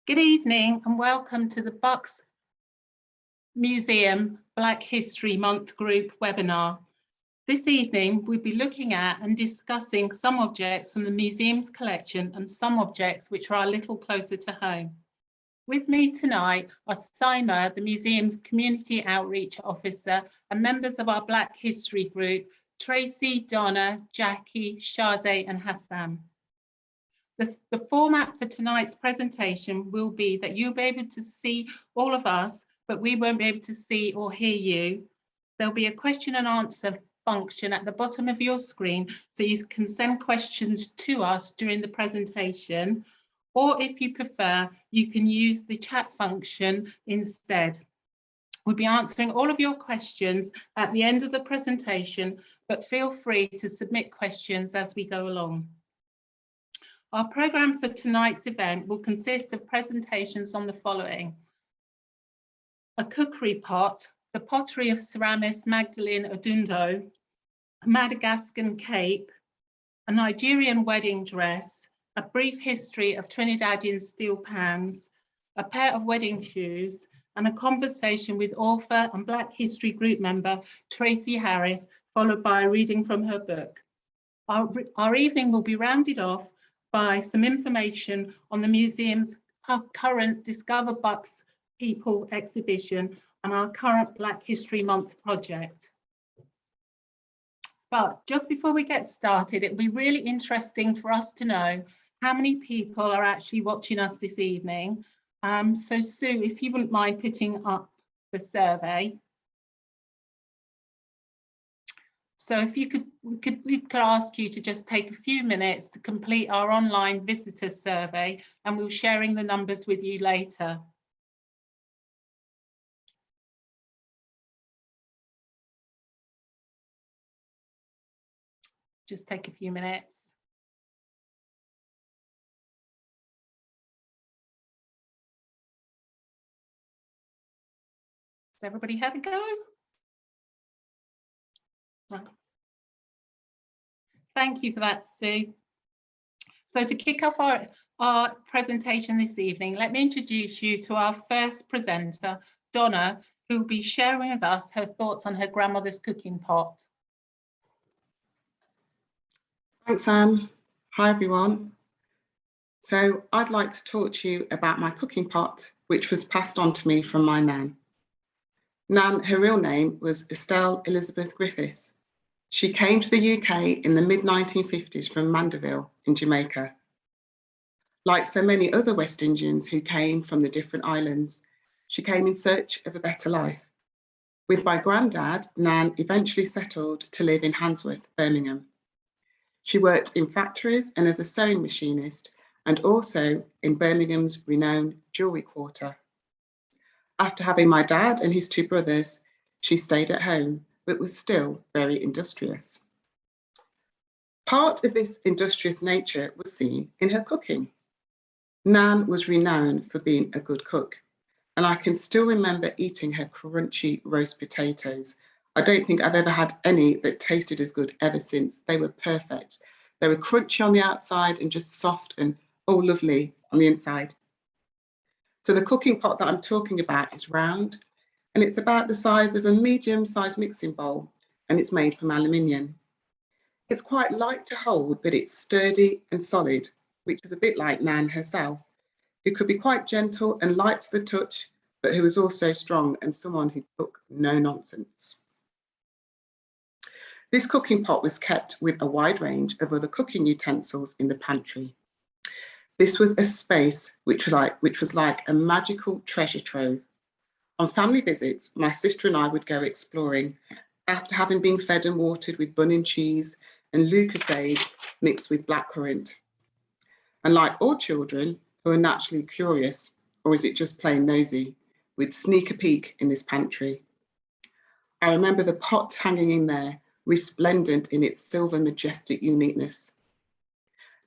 Good evening and welcome to the Bucks Museum Black History Month group webinar. This evening we'll be looking at and discussing some objects from the museum's collection and some objects which are a little closer to home. With me tonight are Saima, the museum's Community Outreach Officer, and members of our Black History group, Tracy, Donna, Jackie, Sharda and Hassan. The format for tonight's presentation will be that you'll be able to see all of us, but we won't be able to see or hear you. There'll be a question and answer function at the bottom of your screen, so you can send questions to us during the presentation, or if you prefer, you can use the chat function instead. We'll be answering all of your questions at the end of the presentation, but feel free to submit questions as we go along. Our programme for tonight's event will consist of presentations on the following: a cookery pot, the pottery of ceramist Magdalene Odundo, a Madagascan cape, a Nigerian wedding dress, a brief history of Trinidadian steel pans, a pair of wedding shoes, and a conversation with author and Black History group member Tracy Harris, followed by a reading from her book. Our evening will be rounded off by some information on the museum's current Discover Bucks People exhibition and our current Black History Month project. But just before we get started, it'll be really interesting for us to know how many people are actually watching us this evening. So Sue, if you wouldn't mind putting up the survey. So if you could, we could ask you to just take a few minutes to complete our online visitor survey, and we'll be sharing the numbers with you later. Just take a few minutes. Has everybody had a go? Right. Thank you for that, Sue. So to kick off our presentation this evening, let me introduce you to our first presenter, Donna, who will be sharing with us her thoughts on her grandmother's cooking pot. Thanks, Anne. Hi, everyone. So I'd like to talk to you about my cooking pot, which was passed on to me from my nan. Nan, her real name was Estelle Elizabeth Griffiths. She came to the UK in the mid-1950s from Mandeville in Jamaica. Like so many other West Indians who came from the different islands, she came in search of a better life. With my granddad, Nan eventually settled to live in Handsworth, Birmingham. She worked in factories and as a sewing machinist, and also in Birmingham's renowned jewellery quarter. After having my dad and his two brothers, she stayed at home, but was still very industrious. Part of this industrious nature was seen in her cooking. Nan was renowned for being a good cook, and I can still remember eating her crunchy roast potatoes. I don't think I've ever had any that tasted as good ever since. They were perfect. They were crunchy on the outside and just soft and lovely on the inside. So the cooking pot that I'm talking about is round, and it's about the size of a medium-sized mixing bowl, and it's made from aluminium. It's quite light to hold, but it's sturdy and solid, which is a bit like Nan herself, who could be quite gentle and light to the touch, but who was also strong and someone who took no nonsense. This cooking pot was kept with a wide range of other cooking utensils in the pantry. This was a space which was like a magical treasure trove. On family visits, my sister and I would go exploring after having been fed and watered with bun and cheese and Lucasade mixed with blackcurrant. And like all children who are naturally curious, or is it just plain nosy, we'd sneak a peek in this pantry. I remember the pot hanging in there, resplendent in its silver majestic uniqueness.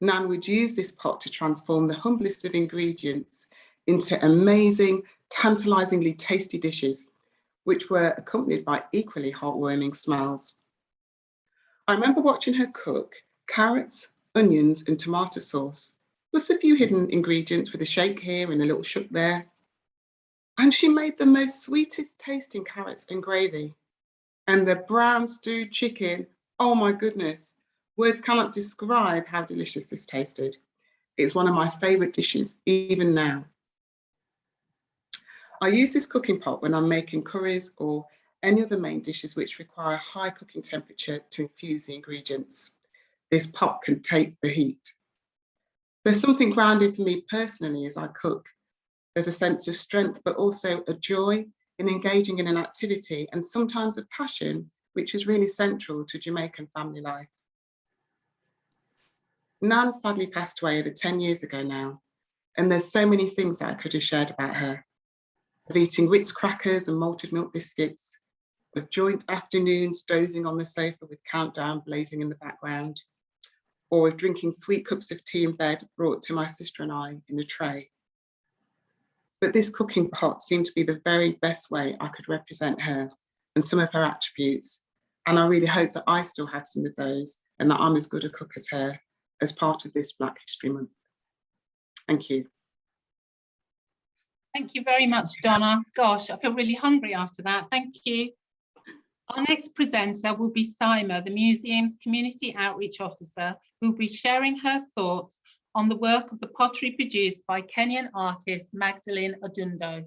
Nan would use this pot to transform the humblest of ingredients into amazing, tantalisingly tasty dishes, which were accompanied by equally heartwarming smells. I remember watching her cook carrots, onions and tomato sauce, plus a few hidden ingredients with a shake here and a little shook there. And she made the most sweetest tasting carrots and gravy. And the brown stewed chicken, oh my goodness, words cannot describe how delicious this tasted. It's one of my favourite dishes, even now. I use this cooking pot when I'm making curries or any other main dishes which require a high cooking temperature to infuse the ingredients. This pot can take the heat. There's something grounding for me personally as I cook. There's a sense of strength, but also a joy in engaging in an activity and sometimes a passion, which is really central to Jamaican family life. Nan sadly passed away over 10 years ago now, and there's so many things that I could have shared about her. Of eating Ritz crackers and malted milk biscuits, of joint afternoons dozing on the sofa with Countdown blazing in the background, or of drinking sweet cups of tea in bed brought to my sister and I in a tray. But this cooking pot seemed to be the very best way I could represent her and some of her attributes. And I really hope that I still have some of those and that I'm as good a cook as her as part of this Black History Month. Thank you. Thank you very much, Donna. Gosh, I feel really hungry after that. Thank you. Our next presenter will be Saima, the museum's community outreach officer, who will be sharing her thoughts on the work of the pottery produced by Kenyan artist Magdalene Odundo.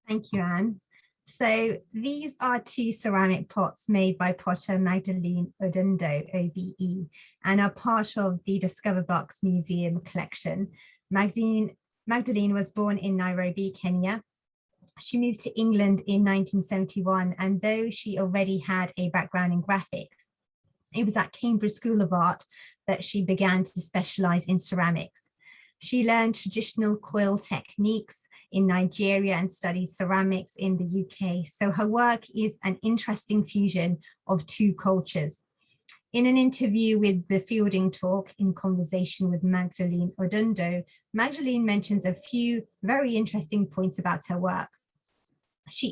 Thank you, Anne. So these are two ceramic pots made by potter Magdalene Odundo, OBE, and are part of the Discover Box Museum collection. Magdalene was born in Nairobi, Kenya. She moved to England in 1971, and though she already had a background in graphics, it was at Cambridge School of Art that she began to specialize in ceramics. She learned traditional quill techniques in Nigeria and studied ceramics in the UK. So her work is an interesting fusion of two cultures. In an interview with the Fielding Talk in conversation with Magdalene Odundo, Magdalene mentions a few very interesting points about her work. She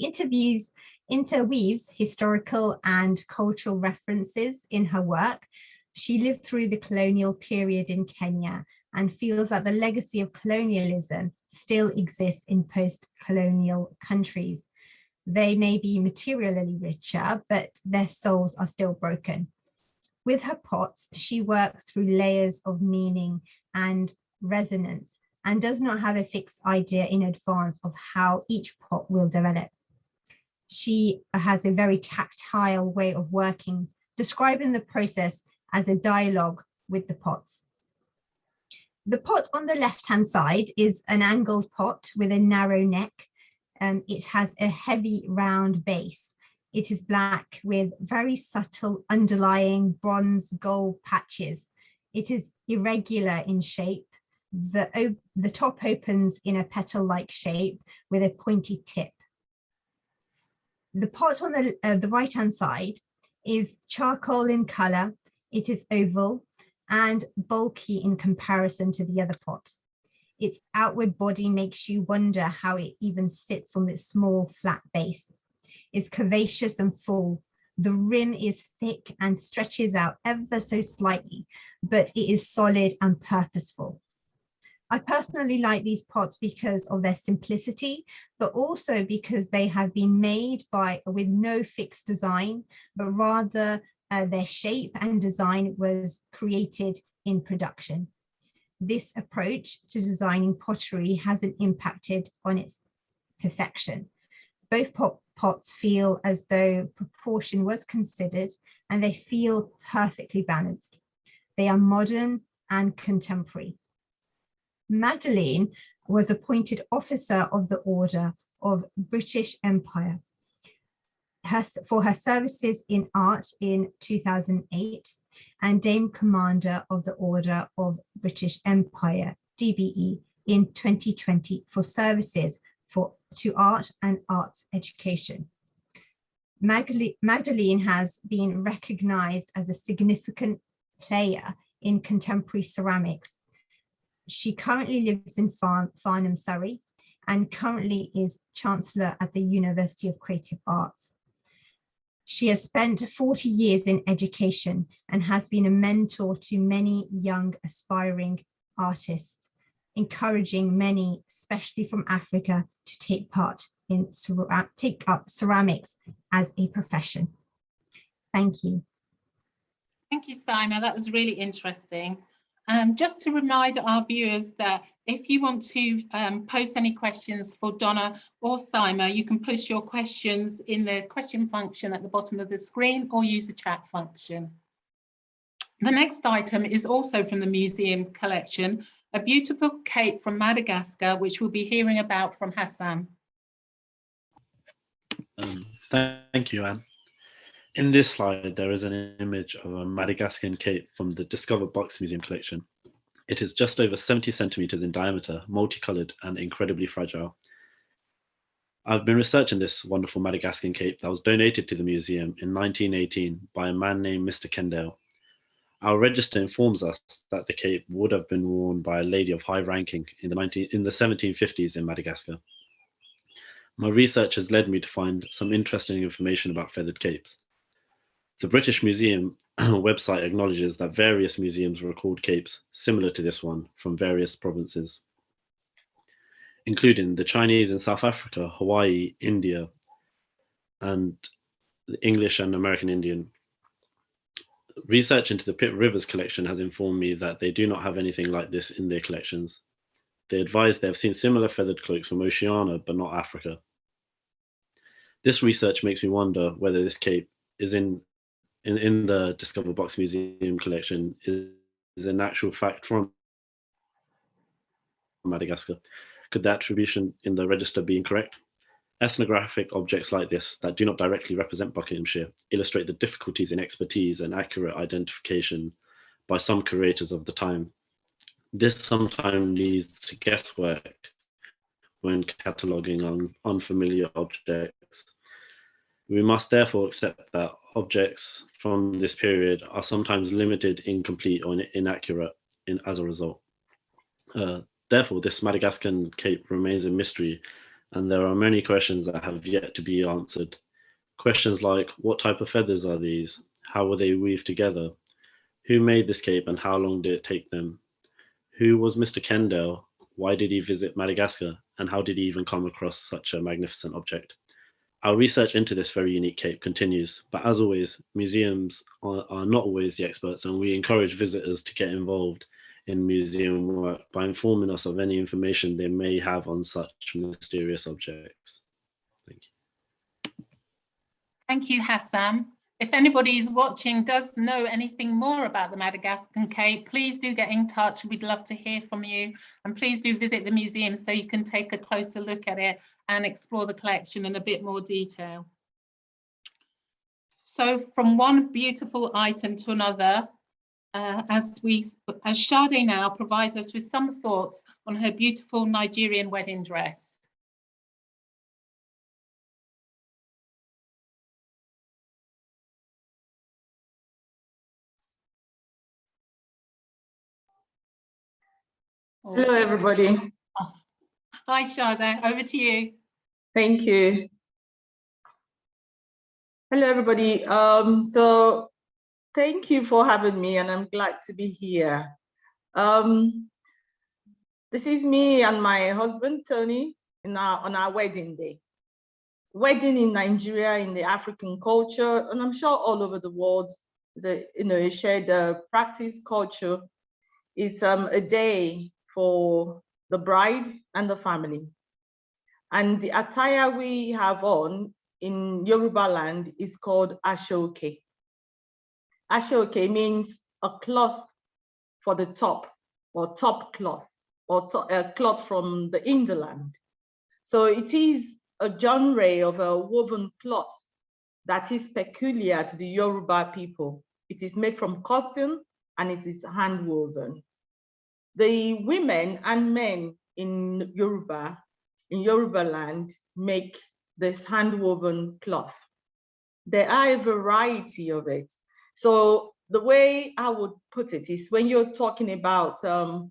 interweaves historical and cultural references in her work. She lived through the colonial period in Kenya and feels that the legacy of colonialism still exists in post-colonial countries. They may be materially richer, but their souls are still broken. With her pots, she worked through layers of meaning and resonance and does not have a fixed idea in advance of how each pot will develop. She has a very tactile way of working, describing the process as a dialogue with the pots. The pot on the left-hand side is an angled pot with a narrow neck. It has a heavy round base. It is black with very subtle underlying bronze gold patches. It is irregular in shape. The top opens in a petal-like shape with a pointy tip. The pot on the right-hand side is charcoal in color. It is oval and bulky in comparison to the other pot. Its outward body makes you wonder how it even sits on this small flat base. It's curvaceous and full. The rim is thick and stretches out ever so slightly, but it is solid and purposeful. I personally like these pots because of their simplicity, but also because they have been made with no fixed design, but rather their shape and design was created in production. This approach to designing pottery hasn't impacted on its perfection. Both pots feel as though proportion was considered and they feel perfectly balanced. They are modern and contemporary. Magdalene was appointed Officer of the Order of British Empire for her services in art in 2008 and Dame Commander of the Order of British Empire, DBE, in 2020 for services to art and arts education. Magdalene has been recognized as a significant player in contemporary ceramics. She currently lives in Farnham, Surrey, and currently is Chancellor at the University of Creative Arts. She has spent 40 years in education and has been a mentor to many young aspiring artist, encouraging many, especially from Africa, to take up ceramics as a profession. Thank you. Thank you, Simon. That was really interesting. Just to remind our viewers that if you want to post any questions for Donna or Simon, you can post your questions in the question function at the bottom of the screen or use the chat function. The next item is also from the museum's collection, a beautiful cape from Madagascar, which we'll be hearing about from Hassan. Thank you, Anne. In this slide, there is an image of a Madagascan cape from the Discover Box Museum collection. It is just over 70 centimeters in diameter, multicolored and incredibly fragile. I've been researching this wonderful Madagascan cape that was donated to the museum in 1918 by a man named Mr. Kendall. Our register informs us that the cape would have been worn by a lady of high ranking in the 1750s in Madagascar. My research has led me to find some interesting information about feathered capes. The British Museum website acknowledges that various museums record capes similar to this one from various provinces, including the Chinese in South Africa, Hawaii, India, and the English and American Indian. Research into the Pitt Rivers collection has informed me that they do not have anything like this in their collections. They advise they have seen similar feathered cloaks from Oceania, but not Africa. This research makes me wonder whether this cape is in the Discover Box Museum collection is an actual fact from Madagascar. Could the attribution in the register be incorrect? Ethnographic objects like this that do not directly represent Buckinghamshire illustrate the difficulties in expertise and accurate identification by some curators of the time. This sometimes leads to guesswork when cataloguing on unfamiliar objects. We must therefore accept that objects from this period are sometimes limited, incomplete, or inaccurate as a result. Therefore, this Madagascan cape remains a mystery, and there are many questions that have yet to be answered. Questions like, what type of feathers are these? How were they weaved together? Who made this cape and how long did it take them? Who was Mr. Kendall? Why did he visit Madagascar? And how did he even come across such a magnificent object? Our research into this very unique cape continues, but as always, museums are not always the experts, and we encourage visitors to get involved in museum work by informing us of any information they may have on such mysterious objects. Thank you. Thank you, Hassan. If anybody is watching does know anything more about the Madagascan cape, please do get in touch. We'd love to hear from you. And please do visit the museum so you can take a closer look at it and explore the collection in a bit more detail. So from one beautiful item to another, as Sharda now provides us with some thoughts on her beautiful Nigerian wedding dress. Hello, everybody. Hi, Sharda, over to you. Thank you. Hello, everybody. So thank you for having me, and I'm glad to be here. This is me and my husband, Tony, on our wedding day. Wedding in Nigeria, in the African culture, and I'm sure all over the world, is a shared practice culture. It's a day for the bride and the family. And the attire we have on in Yoruba land is called ashoke. Ashoke means a cloth for the top, or top cloth, or a cloth from the hinterland. So it is a genre of a woven cloth that is peculiar to the Yoruba people. It is made from cotton and it is hand woven. The women and men in Yoruba land, make this hand woven cloth. There are a variety of it. So the way I would put it is, when you're talking about the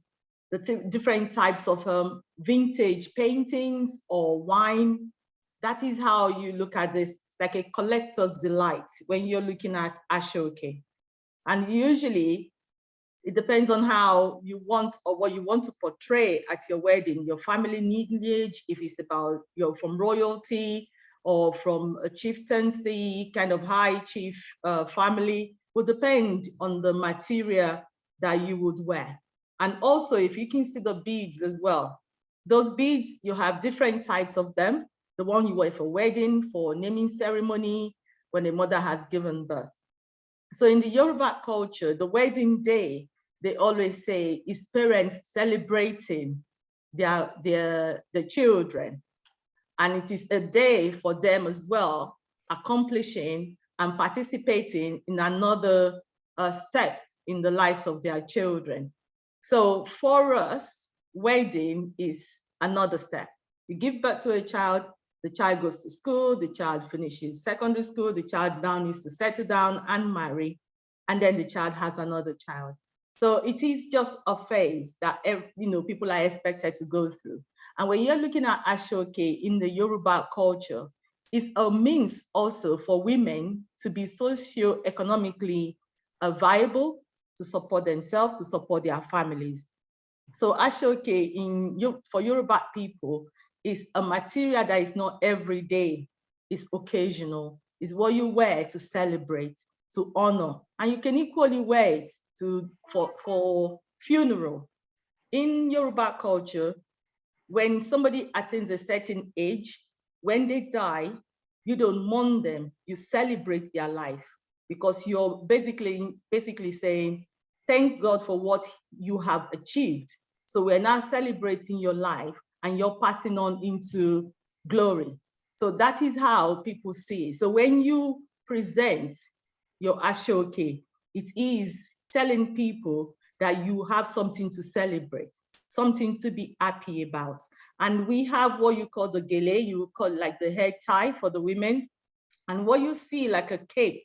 different types of vintage paintings or wine, that is how you look at this. It's like a collector's delight when you're looking at ashoke. And usually It depends on how you want or what you want to portray at your wedding, your family lineage, if it's about you're from royalty or from a chieftaincy, kind of high chief family, will depend on the material that you would wear. And also, if you can see the beads as well, those beads, you have different types of them. The one you wear for wedding, for naming ceremony, when a mother has given birth. So in the Yoruba culture, the wedding day, they always say, is parents celebrating their children. And it is a day for them as well, accomplishing and participating in another step in the lives of their children. So for us, wedding is another step. You give birth to a child, the child goes to school, the child finishes secondary school, the child now needs to settle down and marry, and then the child has another child. So it is just a phase that people are expected to go through. And when you're looking at Ashoke in the Yoruba culture, it's a means also for women to be socio-economically viable, to support themselves, to support their families. So Ashoke for Yoruba people is a material that is not every day, it's occasional. It's what you wear to celebrate, to honor. And you can equally wear it for funeral. In Yoruba culture, when somebody attains a certain age, when they die, you don't mourn them, you celebrate their life, because you're basically saying, thank God for what you have achieved. So we're now celebrating your life and you're passing on into glory. So that is how people see it. So when you present your Ashoke, it is telling people that you have something to celebrate, something to be happy about. And we have what you call the gele, you call like the head tie for the women. And what you see like a cape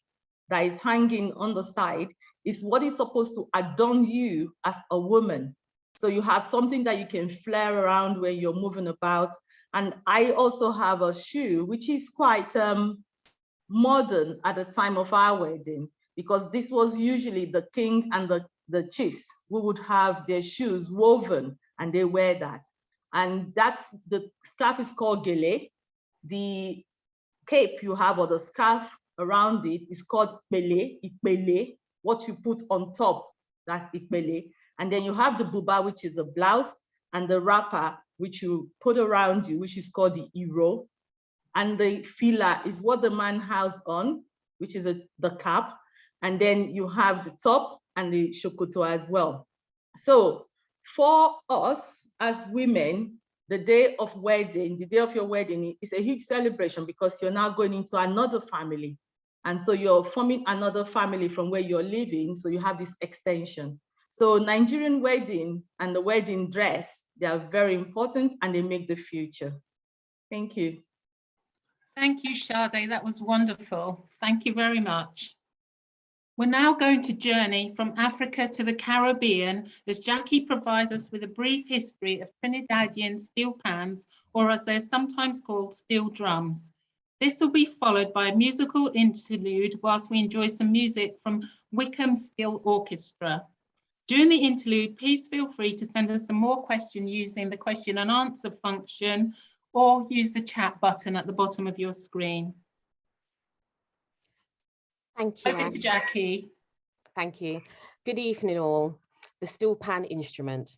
that is hanging on the side is what is supposed to adorn you as a woman. So you have something that you can flare around when you're moving about. And I also have a shoe, which is quite modern at the time of our wedding, because this was usually the king and the chiefs who would have their shoes woven, and they wear that. And the scarf is called gele. The cape you have, or the scarf around it, is called ikpele. What you put on top, that's ikpele. And then you have the buba, which is a blouse, and the wrapper, which you put around you, which is called the iro. And the fila is what the man has on, which is the cap. And then you have the top and the shokoto as well. So for us as women, the day of your wedding is a huge celebration, because you're now going into another family. And so you're forming another family from where you're living. So you have this extension. So Nigerian wedding and the wedding dress, they are very important and they make the future. Thank you. Thank you, Sharda. That was wonderful. Thank you very much. We're now going to journey from Africa to the Caribbean as Jackie provides us with a brief history of Trinidadian steel pans, or as they're sometimes called, steel drums. This will be followed by a musical interlude whilst we enjoy some music from Wickham Steel Orchestra. During the interlude, please feel free to send us some more questions using the question and answer function, or use the chat button at the bottom of your screen. Thank you, Over to Jackie. Thank you. Good evening, all. The steel pan instrument.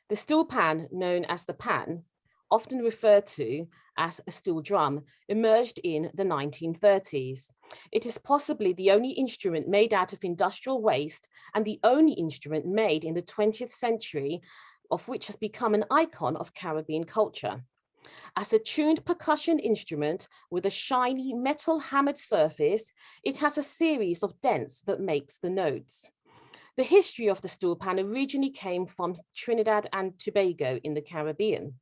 The steel pan, known as the pan, often referred to as a steel drum, emerged in the 1930s. It is possibly the only instrument made out of industrial waste and the only instrument made in the 20th century, of which has become an icon of Caribbean culture. As a tuned percussion instrument with a shiny metal hammered surface, it has a series of dents that makes the notes. The history of the steel pan originally came from Trinidad and Tobago in the Caribbean.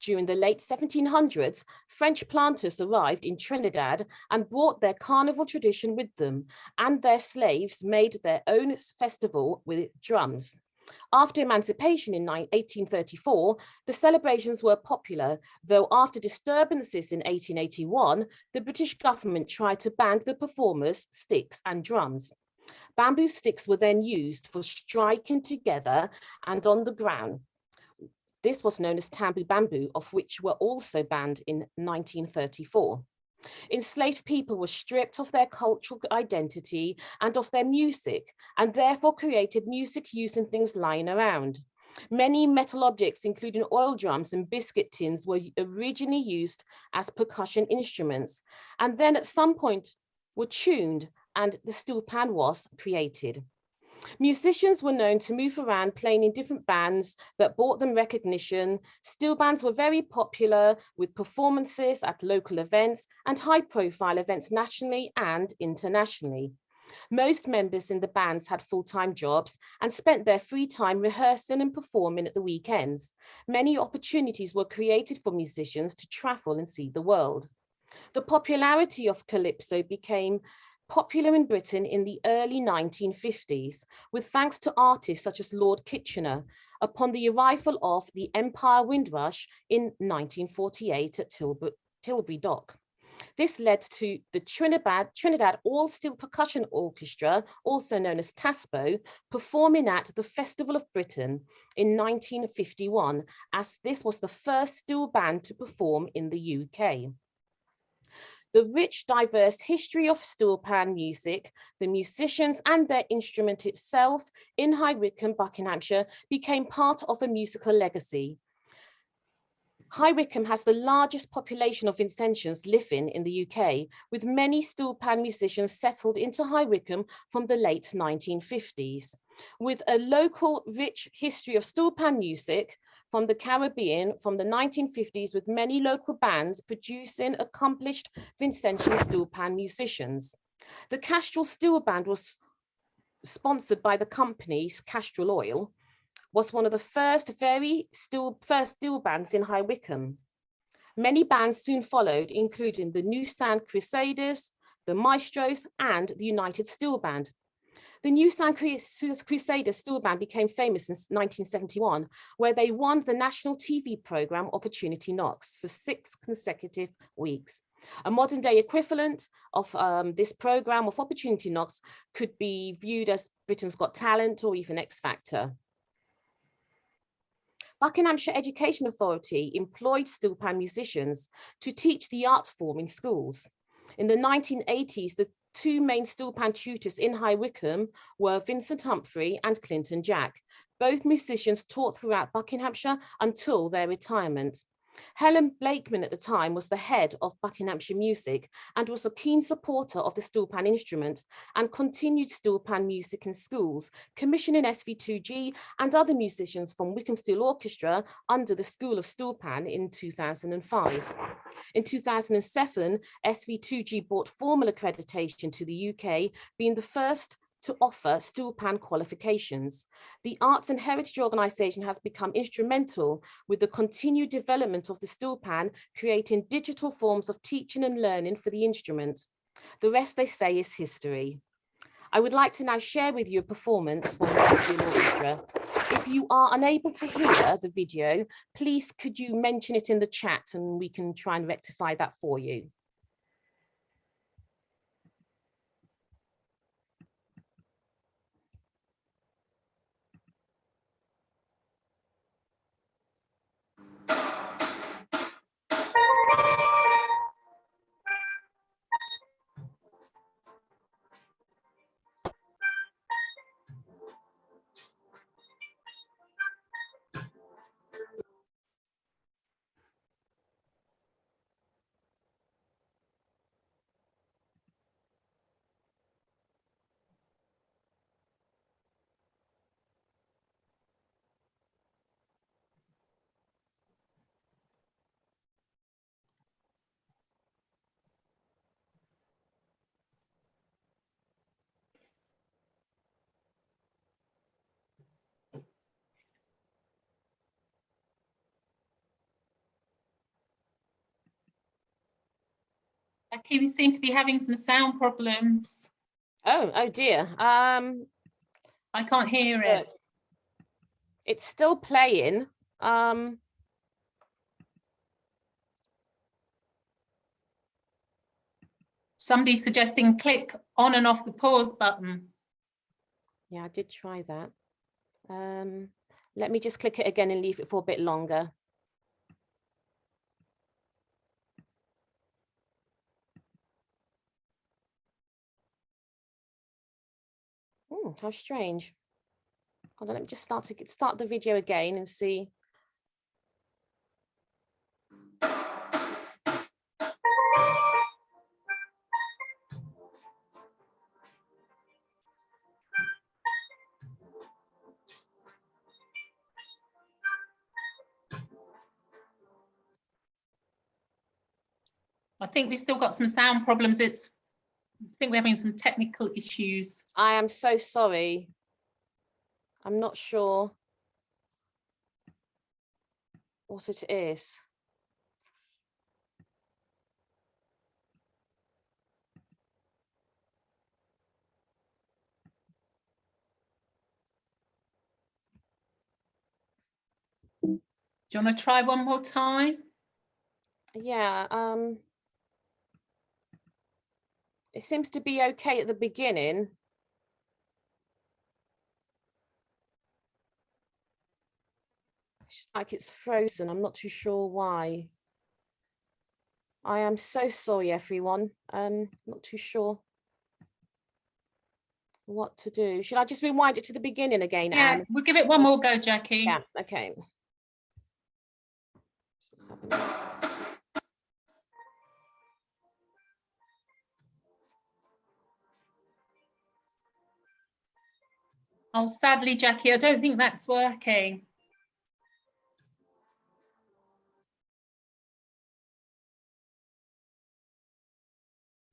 During the late 1700s, French planters arrived in Trinidad and brought their carnival tradition with them, and their slaves made their own festival with drums. After emancipation in 1834, the celebrations were popular, though after disturbances in 1881, the British government tried to ban the performers, sticks and drums. Bamboo sticks were then used for striking together and on the ground. This was known as tambu bamboo, of which were also banned in 1934. Enslaved people were stripped of their cultural identity and of their music, and therefore created music using things lying around. Many metal objects, including oil drums and biscuit tins, were originally used as percussion instruments, and then at some point were tuned, and the steel pan was created. Musicians were known to move around playing in different bands that brought them recognition. Steel bands were very popular with performances at local events and high-profile events nationally and internationally. Most members in the bands had full-time jobs and spent their free time rehearsing and performing at the weekends. Many opportunities were created for musicians to travel and see the world. The popularity of calypso became popular in Britain in the early 1950s, with thanks to artists such as Lord Kitchener, upon the arrival of the Empire Windrush in 1948 at Tilbury Dock. This led to the Trinidad All-Steel Percussion Orchestra, also known as TASPO, performing at the Festival of Britain in 1951, as this was the first steel band to perform in the UK. The rich, diverse history of steel pan music, the musicians and their instrument itself in High Wycombe, Buckinghamshire, became part of a musical legacy. High Wycombe has the largest population of Vincentians living in the UK, with many steel pan musicians settled into High Wycombe from the late 1950s. With a local rich history of steel pan music from the Caribbean from the 1950s, with many local bands producing accomplished Vincentian steel pan musicians. The Castrol Steel Band was sponsored by the company's Castrol Oil, was one of the first steel bands in High Wycombe. Many bands soon followed, including the New Sound Crusaders, the Maestros, and the United Steel Band. The New Sound Crusaders Steel Band became famous in 1971, where they won the national TV programme Opportunity Knocks for 6 consecutive weeks. A modern day equivalent of this programme of Opportunity Knocks could be viewed as Britain's Got Talent or even X Factor. Buckinghamshire Education Authority employed steel pan musicians to teach the art form in schools. In the 1980s, the two main steel pan tutors in High Wycombe were Vincent Humphrey and Clinton Jack. Both musicians taught throughout Buckinghamshire until their retirement. Helen Blakeman at the time was the head of Buckinghamshire Music and was a keen supporter of the steel pan instrument and continued steel pan music in schools, commissioning SV2G and other musicians from Wycombe Steel Orchestra under the School of Steel Pan in 2005. In 2007, SV2G brought formal accreditation to the UK, being the first to offer steel pan qualifications. The Arts and Heritage Organisation has become instrumental with the continued development of the steel pan, creating digital forms of teaching and learning for the instrument. The rest, they say, is history. I would like to now share with you a performance from the Steel Orchestra. If you are unable to hear the video, please could you mention it in the chat and we can try and rectify that for you. Okay, we seem to be having some sound problems. Oh dear. I can't hear it. It's still playing. Somebody's suggesting click on and off the pause button. Yeah, I did try that. Let me just click it again and leave it for a bit longer. Oh, how strange. Hold on, let me just start the video again and see. I think we've still got some sound problems. I think we're having some technical issues. I am so sorry. I'm not sure what it is. Do you want to try one more time? Yeah, it seems to be okay at the beginning. It's like it's frozen. I'm not too sure why. I am so sorry, everyone. Not too sure what to do. Should I just rewind it to the beginning again, Yeah, Anne? we'll give it one more go, Jackie. Yeah, okay. Oh, sadly, Jackie, I don't think that's working.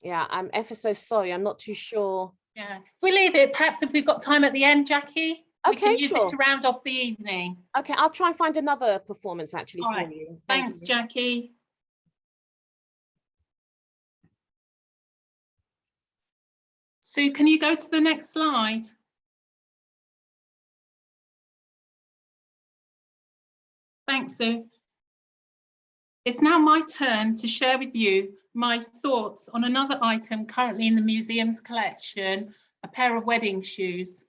Yeah, I'm ever so sorry. I'm not too sure. Yeah, if we leave it, perhaps if we've got time at the end, Jackie, we Okay, can use sure. it to round off the evening. Okay, I'll try and find another performance actually All for right. you. Thanks, you. Jackie. Sue, can you go to the next slide? Thanks, Sue. It's now my turn to share with you my thoughts on another item currently in the museum's collection, a pair of wedding shoes.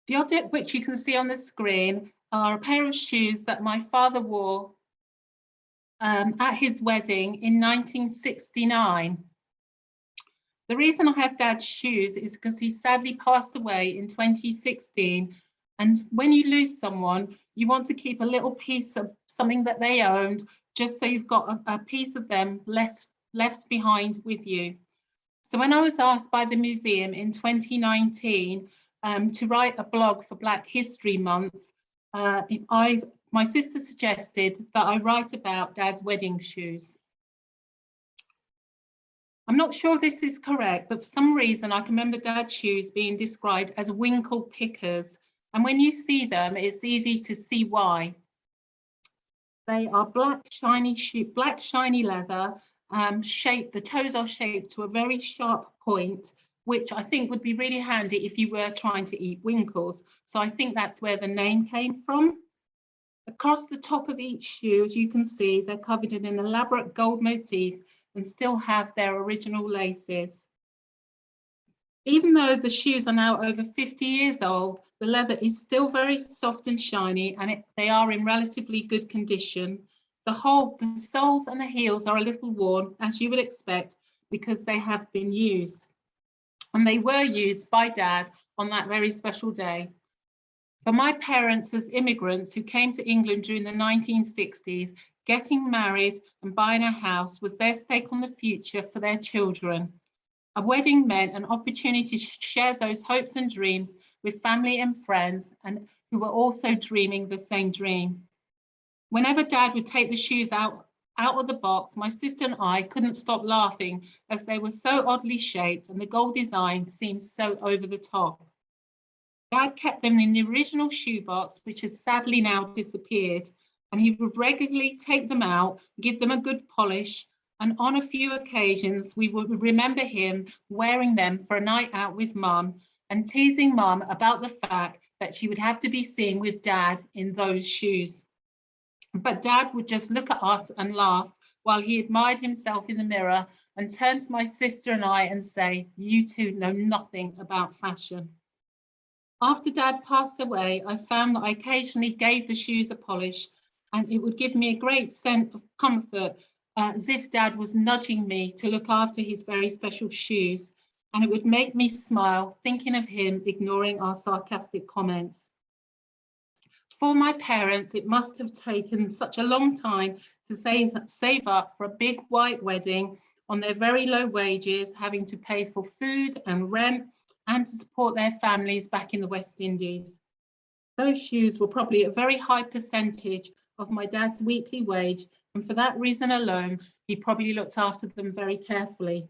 The object which you can see on the screen are a pair of shoes that my father wore at his wedding in 1969. The reason I have Dad's shoes is because he sadly passed away in 2016. And when you lose someone, you want to keep a little piece of something that they owned, just so you've got a piece of them left behind with you. So when I was asked by the museum in 2019 to write a blog for Black History Month, my sister suggested that I write about Dad's wedding shoes. I'm not sure this is correct, but for some reason I can remember Dad's shoes being described as winkle pickers. And when you see them, it's easy to see why. They are black shiny leather, shaped, the toes are shaped to a very sharp point, which I think would be really handy if you were trying to eat winkles. So I think that's where the name came from. Across the top of each shoe, as you can see, they're covered in an elaborate gold motif and still have their original laces. Even though the shoes are now over 50 years old, the leather is still very soft and shiny, and they are in relatively good condition. The soles and the heels are a little worn, as you would expect, because they have been used. And they were used by Dad on that very special day. For my parents as immigrants who came to England during the 1960s, getting married and buying a house was their stake on the future for their children. A wedding meant an opportunity to share those hopes and dreams with family and friends, and who were also dreaming the same dream. Whenever Dad would take the shoes out of the box, my sister and I couldn't stop laughing, as they were so oddly shaped and the gold design seemed so over the top. Dad kept them in the original shoebox, which has sadly now disappeared, and he would regularly take them out, give them a good polish, and on a few occasions, we would remember him wearing them for a night out with Mum and teasing Mum about the fact that she would have to be seen with Dad in those shoes. But Dad would just look at us and laugh while he admired himself in the mirror and turned to my sister and I and say, "You two know nothing about fashion." After Dad passed away, I found that I occasionally gave the shoes a polish, and it would give me a great sense of comfort, as if Dad was nudging me to look after his very special shoes, and it would make me smile thinking of him ignoring our sarcastic comments. For my parents, it must have taken such a long time to save up for a big white wedding on their very low wages, having to pay for food and rent and to support their families back in the West Indies. Those shoes were probably a very high percentage of my dad's weekly wage, and for that reason alone, he probably looked after them very carefully.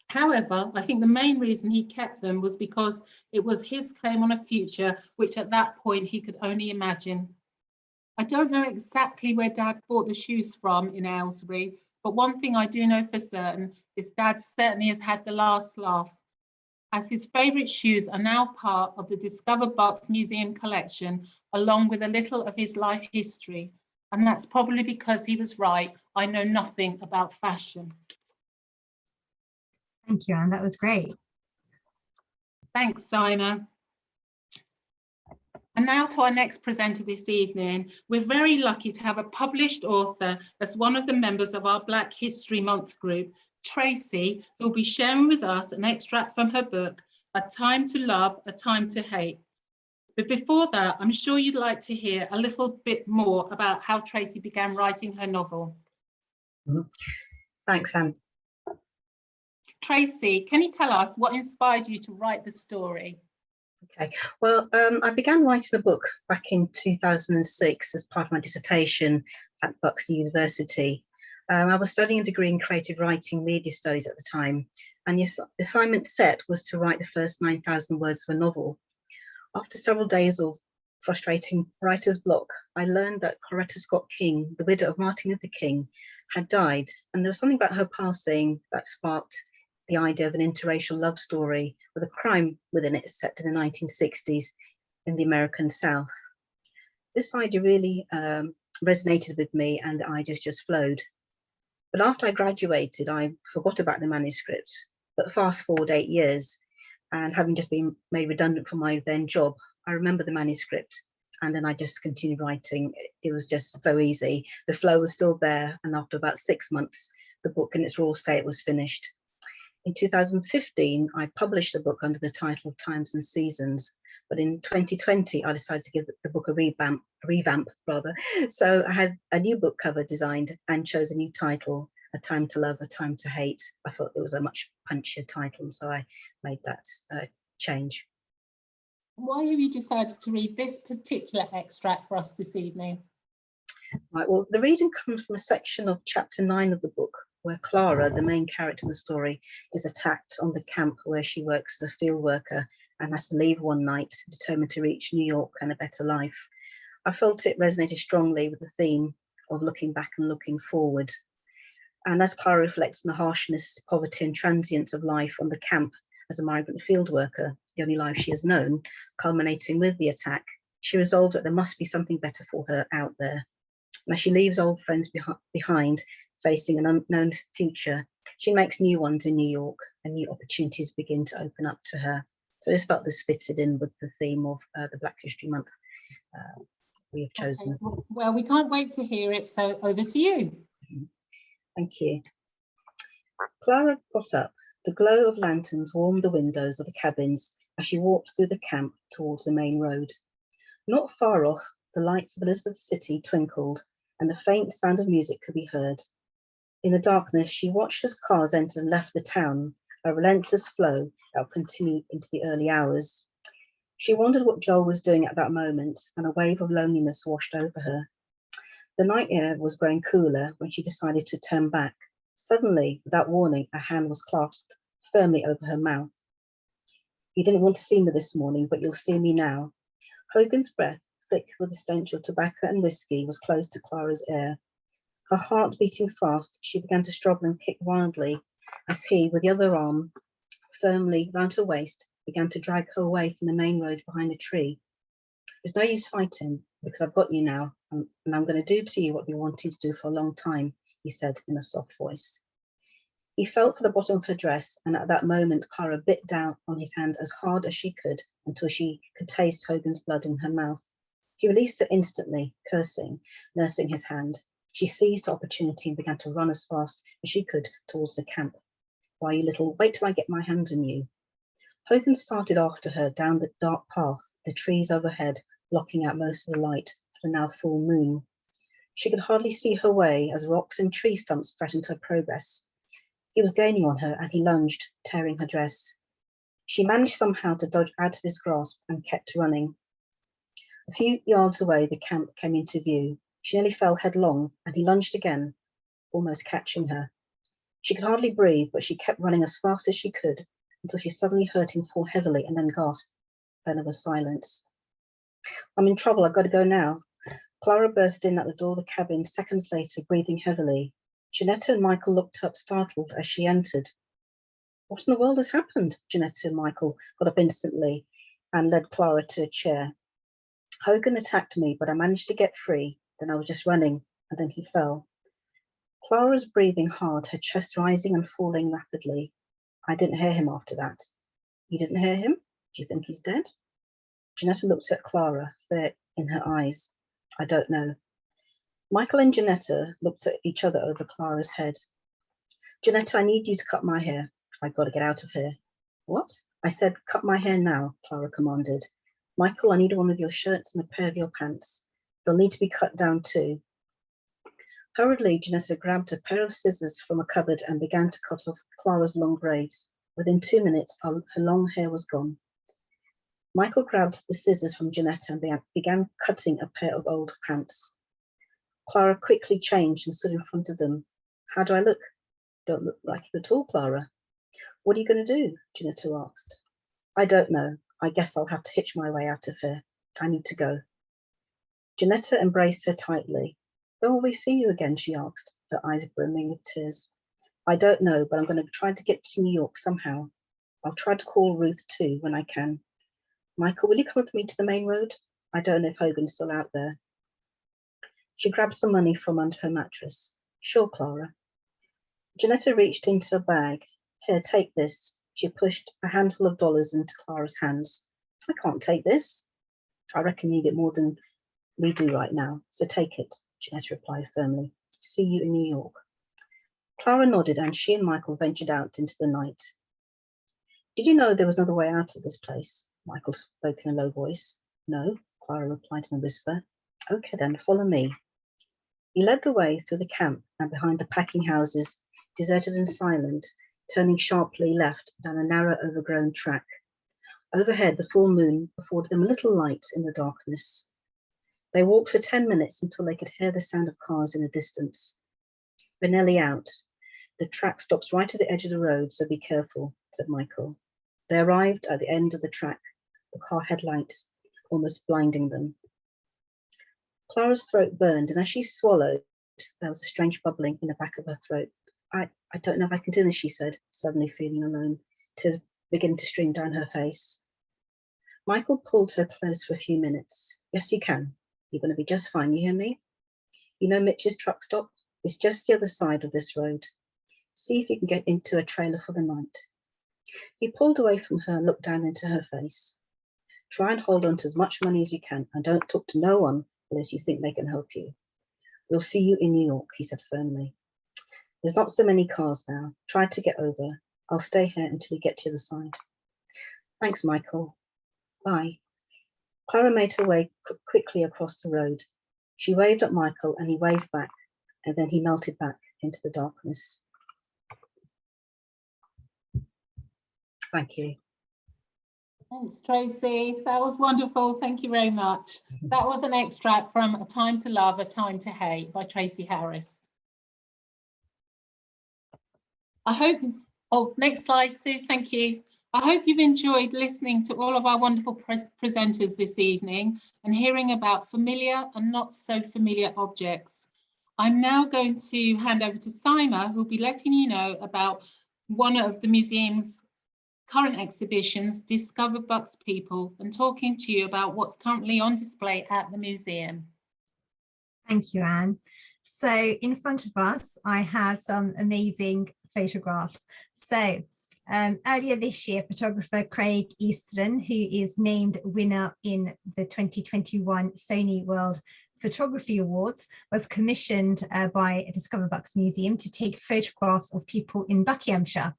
However, I think the main reason he kept them was because it was his claim on a future, which at that point he could only imagine. I don't know exactly where Dad bought the shoes from in Aylesbury, but one thing I do know for certain is Dad certainly has had the last laugh, as his favourite shoes are now part of the Discover Box Museum collection, along with a little of his life history. And that's probably because he was right. I know nothing about fashion. Thank you, Anne. That was great. Thanks, Simon. And now to our next presenter this evening. We're very lucky to have a published author as one of the members of our Black History Month group, Tracey, who will be sharing with us an extract from her book, A Time to Love, A Time to Hate. But before that, I'm sure you'd like to hear a little bit more about how Tracey began writing her novel. Thanks, Anne. Tracey, can you tell us what inspired you to write the story? Okay, well, I began writing the book back in 2006 as part of my dissertation at Bucks University. I was studying a degree in creative writing media studies at the time, and the assignment set was to write the first 9,000 words of a novel. After several days of frustrating writer's block, I learned that Coretta Scott King, the widow of Martin Luther King, had died, and there was something about her passing that sparked the idea of an interracial love story with a crime within it set in the 1960s in the American South. This idea really resonated with me, and the ideas just flowed. But after I graduated, I forgot about the manuscript. But fast forward 8 years, and having just been made redundant from my then job, I remember the manuscript, and then I just continued writing. It was just so easy. The flow was still there, and after about 6 months, the book in its raw state was finished. In 2015, I published the book under the title of Times and Seasons, but in 2020, I decided to give the book a revamp. So I had a new book cover designed and chose a new title, A Time to Love, A Time to Hate. I thought it was a much punchier title, so I made that change. Why have you decided to read this particular extract for us this evening? Right, well, the reading comes from a section of chapter 9 of the book, where Clara, the main character of the story, is attacked on the camp where she works as a field worker and has to leave one night, determined to reach New York and a better life. I felt it resonated strongly with the theme of looking back and looking forward. And as Clara reflects on the harshness, poverty and transience of life on the camp as a migrant field worker, the only life she has known, culminating with the attack, she resolves that there must be something better for her out there. And as she leaves old friends behind, facing an unknown future, she makes new ones in New York, and new opportunities begin to open up to her. So I just felt this fitted in with the theme of the Black History Month we have chosen. Okay. Well, we can't wait to hear it, so over to you. Thank you. Clara got up. The glow of lanterns warmed the windows of the cabins as she walked through the camp towards the main road. Not far off, the lights of Elizabeth City twinkled, and the faint sound of music could be heard. In the darkness, she watched as cars entered and left the town, a relentless flow that continued into the early hours. She wondered what Joel was doing at that moment, and a wave of loneliness washed over her. The night air was growing cooler when she decided to turn back. Suddenly, without warning, a hand was clasped firmly over her mouth. "You didn't want to see me this morning, but you'll see me now." Hogan's breath, thick with the stench of tobacco and whiskey, was close to Clara's ear. Her heart beating fast, she began to struggle and kick wildly as he, with the other arm firmly round her waist, began to drag her away from the main road behind a tree. "There's no use fighting, because I've got you now, and I'm going to do to you what you've been wanting to do for a long time. he said in a soft voice. He felt for the bottom of her dress, and at that moment, Clara bit down on his hand as hard as she could until she could taste Hogan's blood in her mouth. He released her instantly, cursing, nursing his hand. She seized the opportunity and began to run as fast as she could towards the camp. Why, you little, wait till I get my hand on you. Hogan started after her down the dark path, the trees overhead blocking out most of the light for the now full moon. She could hardly see her way as rocks and tree stumps threatened her progress. He was gaining on her and he lunged, tearing her dress. She managed somehow to dodge out of his grasp and kept running. A few yards away, the camp came into view. She nearly fell headlong and he lunged again, almost catching her. She could hardly breathe, but she kept running as fast as she could until she suddenly heard him fall heavily and then gasp. Then there was silence. I'm in trouble, I've got to go now. Clara burst in at the door of the cabin seconds later, breathing heavily. Janetta and Michael looked up startled as she entered. What in the world has happened? Janetta and Michael got up instantly and led Clara to a chair. Hogan attacked me, but I managed to get free. Then I was just running, and then he fell. Clara was breathing hard, her chest rising and falling rapidly. I didn't hear him after that. You didn't hear him? Do you think he's dead? Janetta looked at Clara, fear in her eyes. I don't know. Michael and Janetta looked at each other over Clara's head. Janetta, I need you to cut my hair. I've got to get out of here. What? I said, cut my hair now, Clara commanded. Michael, I need one of your shirts and a pair of your pants. They'll need to be cut down too. Hurriedly, Janetta grabbed a pair of scissors from a cupboard and began to cut off Clara's long braids. Within 2 minutes, her long hair was gone. Michael grabbed the scissors from Janetta and began cutting a pair of old pants. Clara quickly changed and stood in front of them. How do I look? Don't look like it at all, Clara. What are you going to do? Janetta asked. I don't know. I guess I'll have to hitch my way out of here. I need to go. Janetta embraced her tightly. When will we see you again? She asked, her eyes brimming with tears. I don't know, but I'm going to try to get to New York somehow. I'll try to call Ruth too when I can. Michael, will you come with me to the main road? I don't know if Hogan's still out there. She grabbed some money from under her mattress. Sure, Clara. Janetta reached into a bag. Here, take this. She pushed a handful of dollars into Clara's hands. I can't take this. I reckon you need it more than we do right now, so take it, Janetta replied firmly. See you in New York. Clara nodded and she and Michael ventured out into the night. Did you know there was another way out of this place? Michael spoke in a low voice. No, Clara replied in a whisper. Okay then, follow me. He led the way through the camp and behind the packing houses, deserted and silent, turning sharply left down a narrow overgrown track. Overhead, the full moon afforded them a little light in the darkness. They walked for 10 minutes until they could hear the sound of cars in the distance. They're nearly out. The track stops right at the edge of the road, so be careful, said Michael. They arrived at the end of the track, the car headlights almost blinding them. Clara's throat burned, and as she swallowed, there was a strange bubbling in the back of her throat. I don't know if I can do this, she said, suddenly feeling alone, tears beginning to stream down her face. Michael pulled her close for a few minutes. Yes, you can. You're going to be just fine, you hear me? You know Mitch's truck stop? It's just the other side of this road. See if you can get into a trailer for the night. He pulled away from her and looked down into her face. Try and hold on to as much money as you can and don't talk to no one unless you think they can help you. We'll see you in New York, he said firmly. There's not so many cars now. Try to get over. I'll stay here until we get to the other side. Thanks, Michael. Bye. Clara made her way quickly across the road. She waved at Michael and he waved back, and then he melted back into the darkness. Thank you. Thanks, Tracy. That was wonderful. Thank you very much. That was an extract from A Time to Love, A Time to Hate by Tracy Harris. I hope, next slide, Sue, thank you. I hope you've enjoyed listening to all of our wonderful presenters this evening and hearing about familiar and not so familiar objects. I'm now going to hand over to Sima, who'll be letting you know about one of the museum's current exhibitions, Discover Bucks People, and talking to you about what's currently on display at the museum. Thank you, Anne. So in front of us, I have some amazing photographs. So earlier this year, photographer Craig Easton, who is named winner in the 2021 Sony World Photography Awards, was commissioned by Discover Bucks Museum to take photographs of people in Buckinghamshire.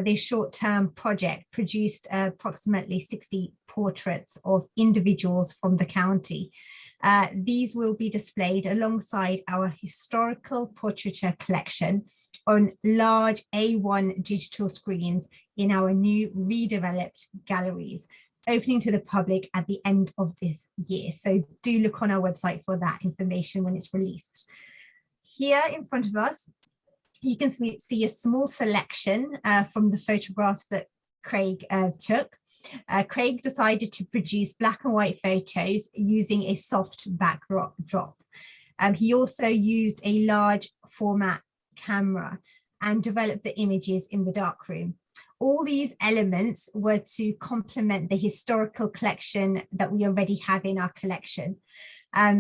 This short-term project produced approximately 60 portraits of individuals from the county. These will be displayed alongside our historical portraiture collection on large A1 digital screens in our new redeveloped galleries, opening to the public at the end of this year. So do look on our website for that information when it's released. Here in front of us, you can see a small selection from the photographs that Craig took. Craig decided to produce black and white photos using a soft backdrop. He also used a large format camera and developed the images in the darkroom. All these elements were to complement the historical collection that we already have in our collection.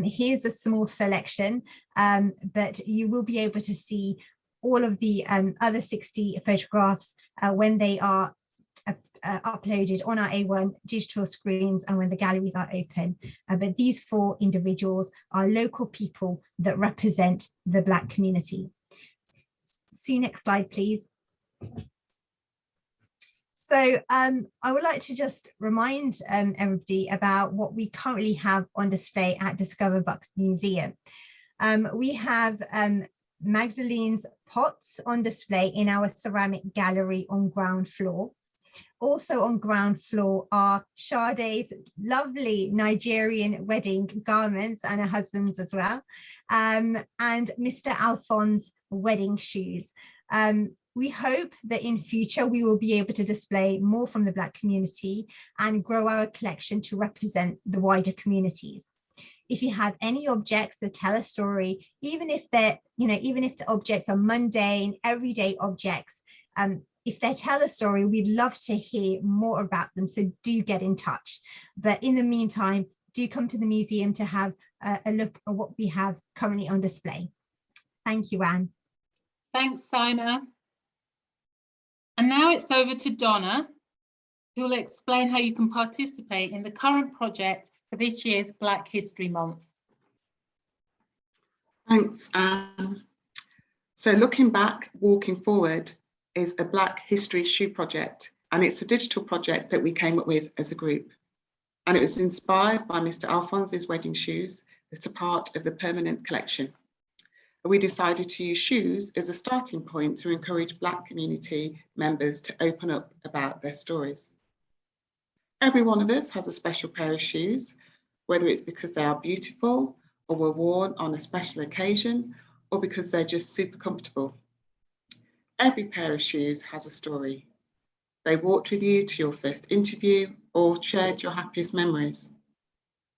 Here's a small selection, but you will be able to see all of the other 60 photographs when they are uploaded on our A1 digital screens and when the galleries are open. But these 4 individuals are local people that represent the Black community. See, next slide, please. So I would like to just remind everybody about what we currently have on display at Discover Bucks Museum. We have Magdalene's pots on display in our ceramic gallery on ground floor. Also on ground floor are Sharda's lovely Nigerian wedding garments and her husband's as well, and Mr. Alphonse's wedding shoes. We hope that in future we will be able to display more from the Black community and grow our collection to represent the wider communities. If you have any objects that tell a story, even if they're, even if the objects are mundane, everyday objects, if they tell a story, we'd love to hear more about them. So do get in touch. But in the meantime, do come to the museum to have a look at what we have currently on display. Thank you, Anne. Thanks, Simon. And now it's over to Donna, who will explain how you can participate in the current project for this year's Black History Month. Thanks, Anne. So looking back, walking forward is a Black History Shoe project, and it's a digital project that we came up with as a group. And it was inspired by Mr. Alphonse's wedding shoes that are part of the permanent collection. We decided to use shoes as a starting point to encourage Black community members to open up about their stories. Every one of us has a special pair of shoes, whether it's because they are beautiful or were worn on a special occasion, or because they're just super comfortable. Every pair of shoes has a story. They walked with you to your first interview or shared your happiest memories.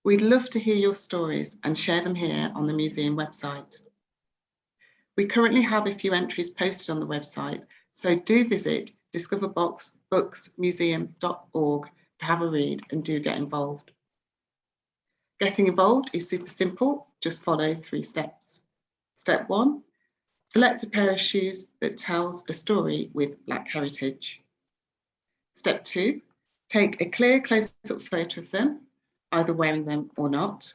We'd love to hear your stories and share them here on the museum website. We currently have a few entries posted on the website, so do visit discoverbucksmuseum.org to have a read and do get involved. Getting involved is super simple, just follow 3 steps. Step 1, select a pair of shoes that tells a story with Black heritage. Step 2, take a clear close-up photo of them, either wearing them or not.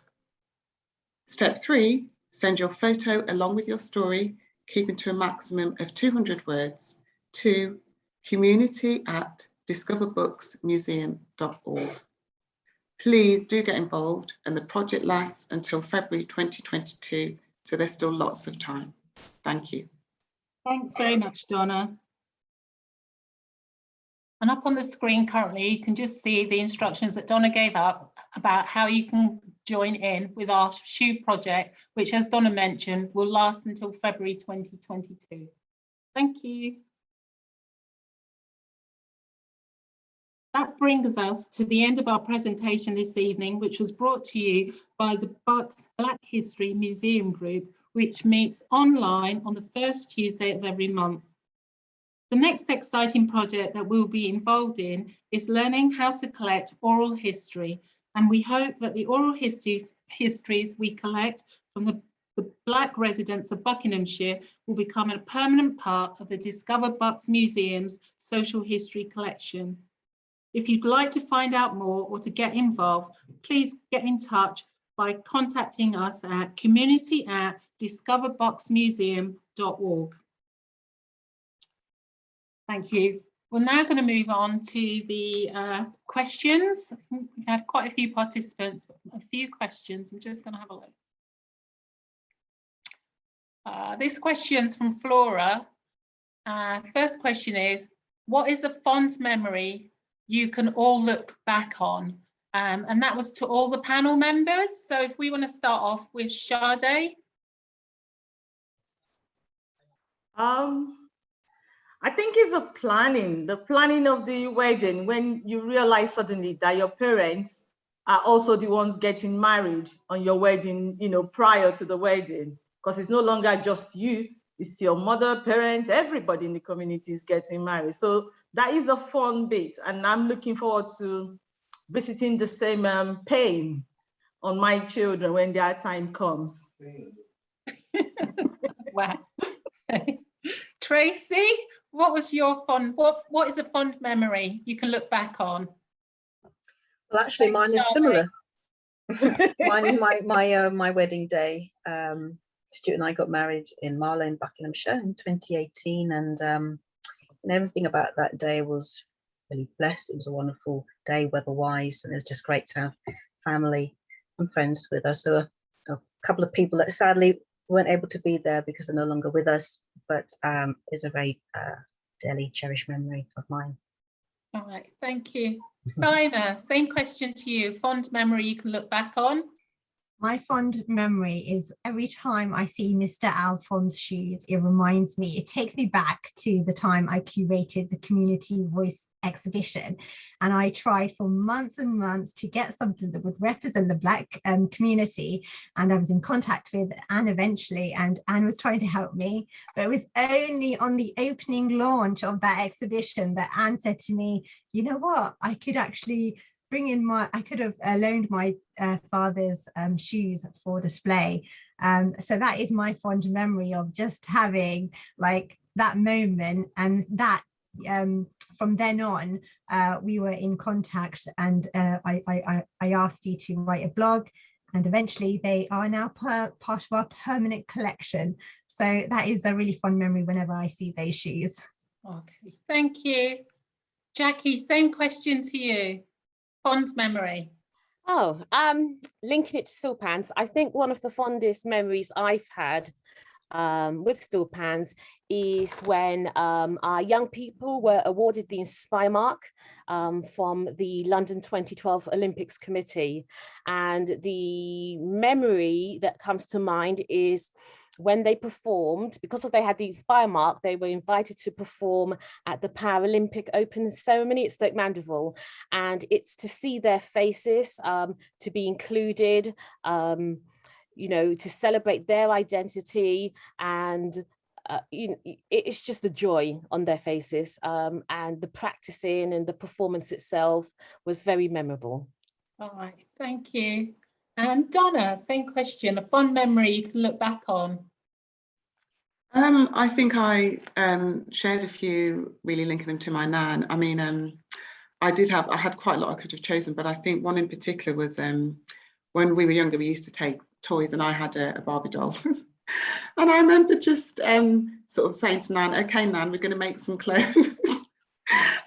Step 3, send your photo along with your story, keeping to a maximum of 200 words, to community@discoverbucksmuseum.org. Please do get involved, and the project lasts until February 2022, so there's still lots of time. Thank you. Thanks very much, Donna. And up on the screen currently, you can just see the instructions that Donna gave up about how you can join in with our shoe project, which, as Donna mentioned, will last until February 2022. Thank you. That brings us to the end of our presentation this evening, which was brought to you by the Bucks Black History Museum Group, which meets online on the first Tuesday of every month. The next exciting project that we'll be involved in is learning how to collect oral history, and we hope that the oral histories we collect from the the Black residents of Buckinghamshire will become a permanent part of the Discover Bucks Museum's social history collection. If you'd like to find out more or to get involved, please get in touch by contacting us at community@discoverbucksmuseum.org. Thank you. We're now going to move on to the questions. I think we've had quite a few participants, a few questions. I'm just going to have a look. This question's from Flora. First question is, what is a fond memory you can all look back on? And that was to all the panel members. So if we want to start off with Sharda. I think it's the planning of the wedding, when you realize suddenly that your parents are also the ones getting married on your wedding, you know, prior to the wedding, because it's no longer just you, it's your mother, parents, everybody in the community is getting married. So that is a fun bit. And I'm looking forward to visiting the same pain on my children when their time comes. Wow. Tracy, what was your fond, what is a fond memory you can look back on? Well, actually, mine is similar. Mine is my wedding day. Stuart and I got married in Marlow in Buckinghamshire in 2018, and everything about that day was really blessed. It was a wonderful day weather-wise, and it was just great to have family and friends with us. There were a couple of people that sadly weren't able to be there because they're no longer with us, but it's a very dearly cherished memory of mine. All right, thank you. Simon, same question to you. Fond memory you can look back on? My fond memory is every time I see Mr. Alphon's shoes, it reminds me, it takes me back to the time I curated the Community Voice exhibition. And I tried for months and months to get something that would represent the Black community. And I was in contact with Anne eventually, and Anne was trying to help me. But it was only on the opening launch of that exhibition that Anne said to me, you know what, I could actually bring in I could have loaned my father's shoes for display. So that is my fond memory of just having like that moment, and that from then on we were in contact, and I asked you to write a blog, and eventually they are now part of our permanent collection. So that is a really fond memory whenever I see those shoes. Okay, thank you. Jackie, same question to you. Fond memory. Oh, linking it to stool pans, I think one of the fondest memories I've had with stool pans is when our young people were awarded the Inspire Mark from the London 2012 Olympics Committee. And the memory that comes to mind is when they performed, because they had the Inspire Mark, they were invited to perform at the Paralympic Open ceremony at Stoke Mandeville. And it's to see their faces, to be included, you know, to celebrate their identity, and you know, it's just the joy on their faces, and the practicing and the performance itself was very memorable. All right, thank you. And Donna, same question, a fond memory you can look back on? I think I shared a few, really linking them to my nan. I mean, I had quite a lot I could have chosen, but I think one in particular was when we were younger, we used to take toys, and I had a Barbie doll. And I remember just sort of saying to Nan, okay, Nan, we're going to make some clothes.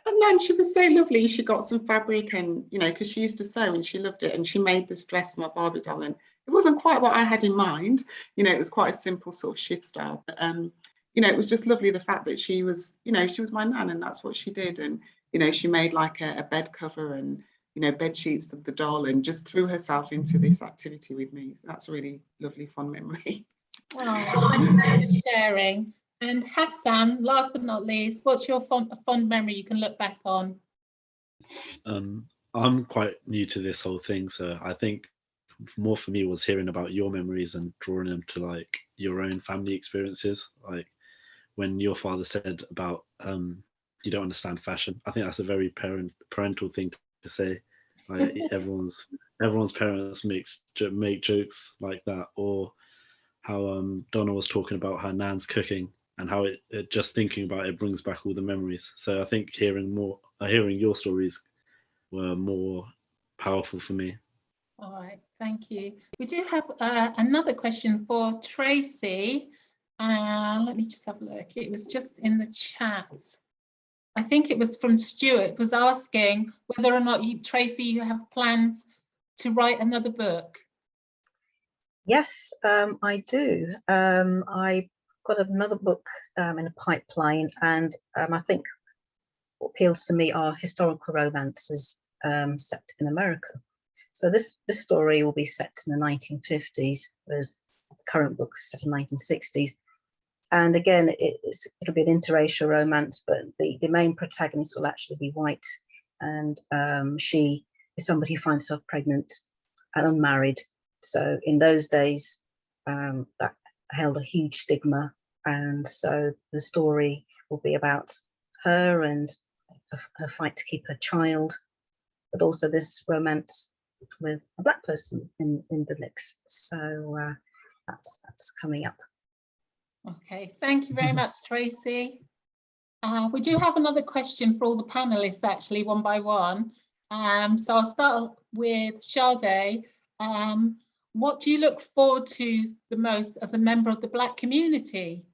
And then she was so lovely. She got some fabric, and, you know, because she used to sew and she loved it, and she made this dress for my Barbie doll. And it wasn't quite what I had in mind. You know, it was quite a simple sort of shift style. But, you know, it was just lovely, the fact that she was, you know, she was my nan, and that's what she did. And, you know, she made like a bed cover and, you know, bed sheets for the doll, and just threw herself into this activity with me. So that's a really lovely, fond memory. Oh, thank you for sharing. And Hassan, last but not least, what's your fond memory you can look back on? I'm quite new to this whole thing, so I think more for me was hearing about your memories and drawing them to like your own family experiences. Like when your father said about you don't understand fashion, I think that's a very parental thing to say. Like everyone's parents make jokes like that, or how Donna was talking about her nan's cooking and how it just thinking about it brings back all the memories. So I think hearing your stories were more powerful for me. All right, thank you. We do have another question for Tracy. Let me just have a look. It was just in the chat. I think it was from Stuart, was asking whether or not Tracy, you have plans to write another book. Yes, I do. I've got another book in the pipeline, and I think what appeals to me are historical romances set in America. So this story will be set in the 1950s, whereas the current book is set in the 1960s. And again, it'll be an interracial romance, but the main protagonist will actually be white, and she is somebody who finds herself pregnant and unmarried. So in those days, that held a huge stigma, and so the story will be about her and her fight to keep her child, but also this romance with a Black person in the mix. So that's coming up. Okay, thank you very much, Tracy. We do have another question for all the panelists, actually, one by one. So I'll start with Sharda. What do you look forward to the most as a member of the Black community?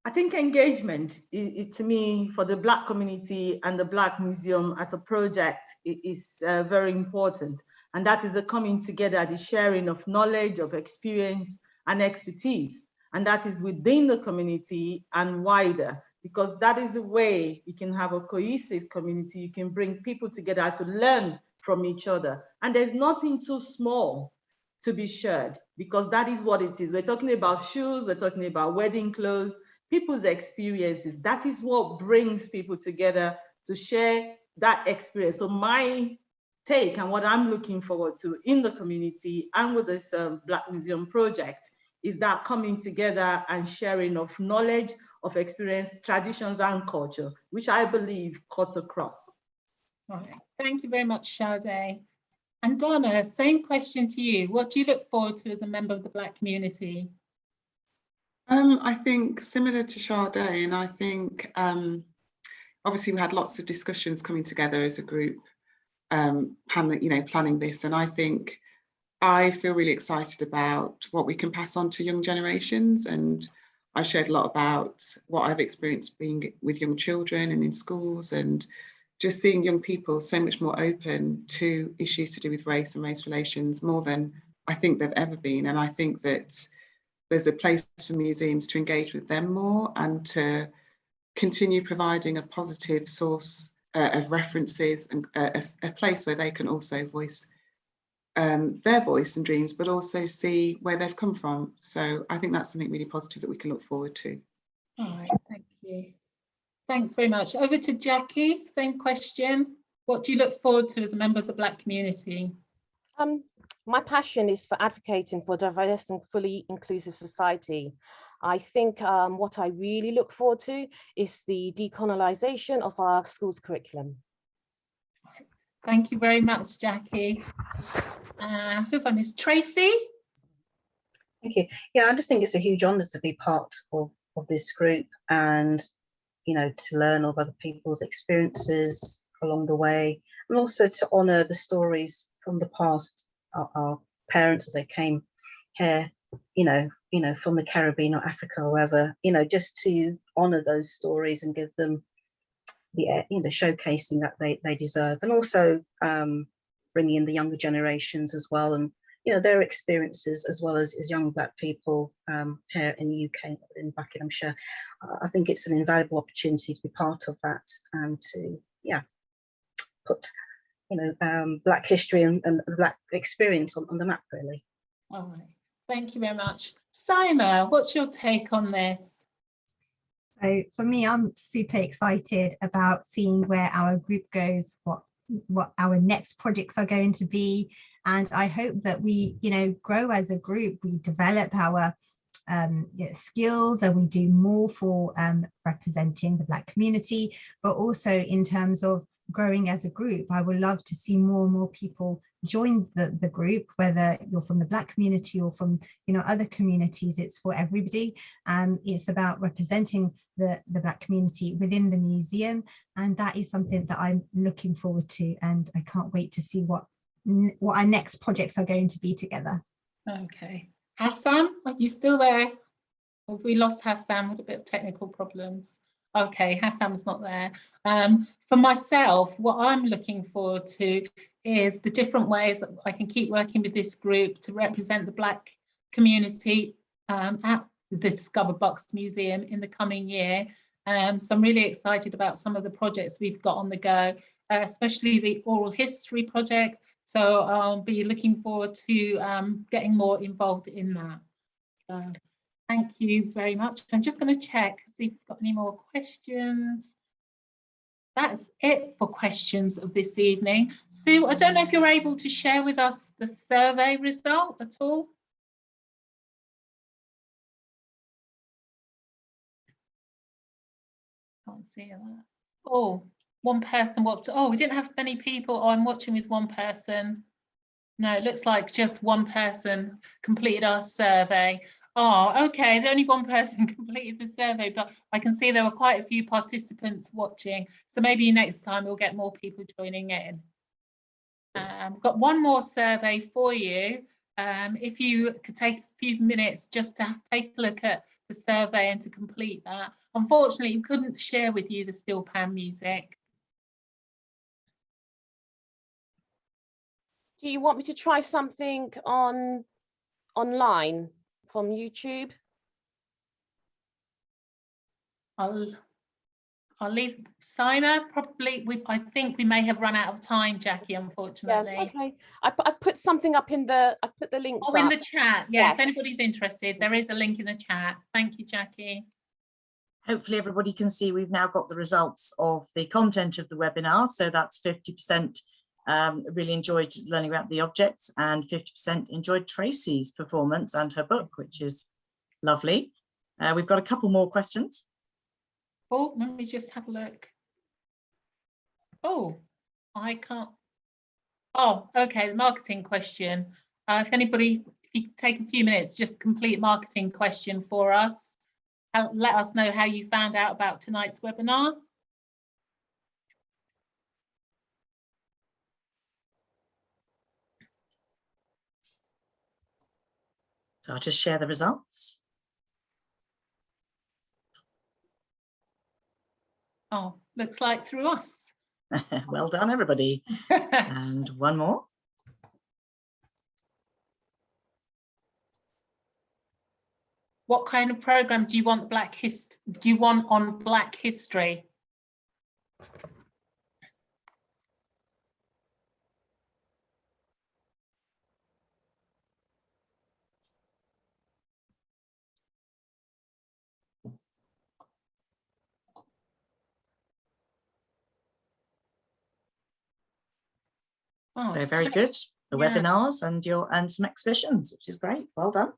I think engagement, to me, for the Black community and the Black Museum as a project is very important. And that is the coming together, the sharing of knowledge, of experience and expertise. And that is within the community and wider, because that is the way you can have a cohesive community. You can bring people together to learn from each other. And there's nothing too small to be shared, because that is what it is. We're talking about shoes, we're talking about wedding clothes, people's experiences. That is what brings people together to share that experience. So my take and what I'm looking forward to in the community and with this Black Museum project is that coming together and sharing of knowledge, of experience, traditions and culture, which I believe cuts across. All right, thank you very much, Sharda. And Donna, same question to you. What do you look forward to as a member of the Black community? I think similar to Sharda, and I think obviously we had lots of discussions coming together as a group, planning this, and I think I feel really excited about what we can pass on to young generations. And I shared a lot about what I've experienced being with young children and in schools, and just seeing young people so much more open to issues to do with race and race relations more than I think they've ever been. And I think that there's a place for museums to engage with them more and to continue providing a positive source of references and a place where they can also voice their voice and dreams, but also see where they've come from. So I think that's something really positive that we can look forward to. All right, thank you. Thanks very much. Over to Jackie, same question. What do you look forward to as a member of the Black community? My passion is for advocating for a diverse and fully inclusive society. I think what I really look forward to is the decolonization of our schools curriculum. Thank you very much, Jackie. Who have I missed? Tracy? Thank you. Yeah, I just think it's a huge honour to be part of this group, and to learn of other people's experiences along the way, and also to honour the stories from the past. Our parents, as they came here, from the Caribbean or Africa or wherever, just to honour those stories and give them the showcasing that they deserve, and also bringing in the younger generations as well, and their experiences as well as young Black people here in the UK, in Buckinghamshire. I think it's an invaluable opportunity to be part of that and to put Black history and Black experience on the map, really. All right, thank you very much. Saima, what's your take on this? So for me, I'm super excited about seeing where our group goes, what our next projects are going to be, and I hope that we grow as a group, we develop our skills, and we do more for representing the Black community, but also in terms of growing as a group. I would love to see more and more people join the group, whether you're from the Black community or from, you know, other communities. It's for everybody, and it's about representing the Black community within the museum, and that is something that I'm looking forward to, and I can't wait to see what our next projects are going to be together. Okay, Hassan, are you still there? Have we lost Hassan with a bit of technical problems? Okay, Hassan's not there. For myself, what I'm looking forward to is the different ways that I can keep working with this group to represent the Black community at the Discover Box Museum in the coming year. So I'm really excited about some of the projects we've got on the go, especially the oral history project. So I'll be looking forward to getting more involved in that. Thank you very much. I'm just going to check, see if we've got any more questions. That's it for questions of this evening. Sue, I don't know if you're able to share with us the survey result at all. Can't see that. Oh, one person watched. Oh, we didn't have many people. Oh, I'm watching with one person. No, it looks like just one person completed our survey. Oh, okay, there's only one person completed the survey, but I can see there were quite a few participants watching. So maybe next time we'll get more people joining in. We've got one more survey for you. If you could take a few minutes just to take a look at the survey and to complete that. Unfortunately, we couldn't share with you the steel pan music. Do you want me to try something online from YouTube? I'll leave Simon. Probably, I think we may have run out of time, Jackie, unfortunately. Yeah, okay. I've put something up in the, I've put the links in up. the chat. Yeah, Yes. If anybody's interested, there is a link in the chat. Thank you, Jackie. Hopefully everybody can see we've now got the results of the content of the webinar. So that's 50% really enjoyed learning about the objects, and 50% enjoyed Tracey's performance and her book, which is lovely. We've got a couple more questions. Oh, let me just have a look. Oh, I can't. Oh, okay, the marketing question. If you take a few minutes, just complete marketing question for us. Let us know how you found out about tonight's webinar. So I'll just share the results. Oh, looks like through us. Well done, everybody. And one more. What kind of program do you want on Black history? Oh, so very good. The webinars and some exhibitions, which is great. Well done.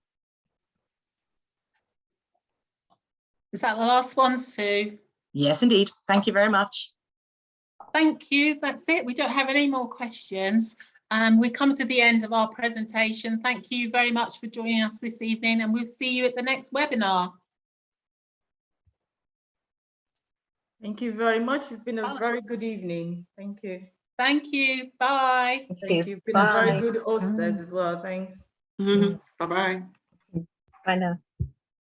Is that the last one, Sue? Yes, indeed. Thank you very much. Thank you. That's it. We don't have any more questions. We've come to the end of our presentation. Thank you very much for joining us this evening, and we'll see you at the next webinar. Thank you very much. It's been a very good evening. Thank you. Thank you. Bye. Thank you. You've been a very good hostess as well. Thanks. Bye-bye. Bye now.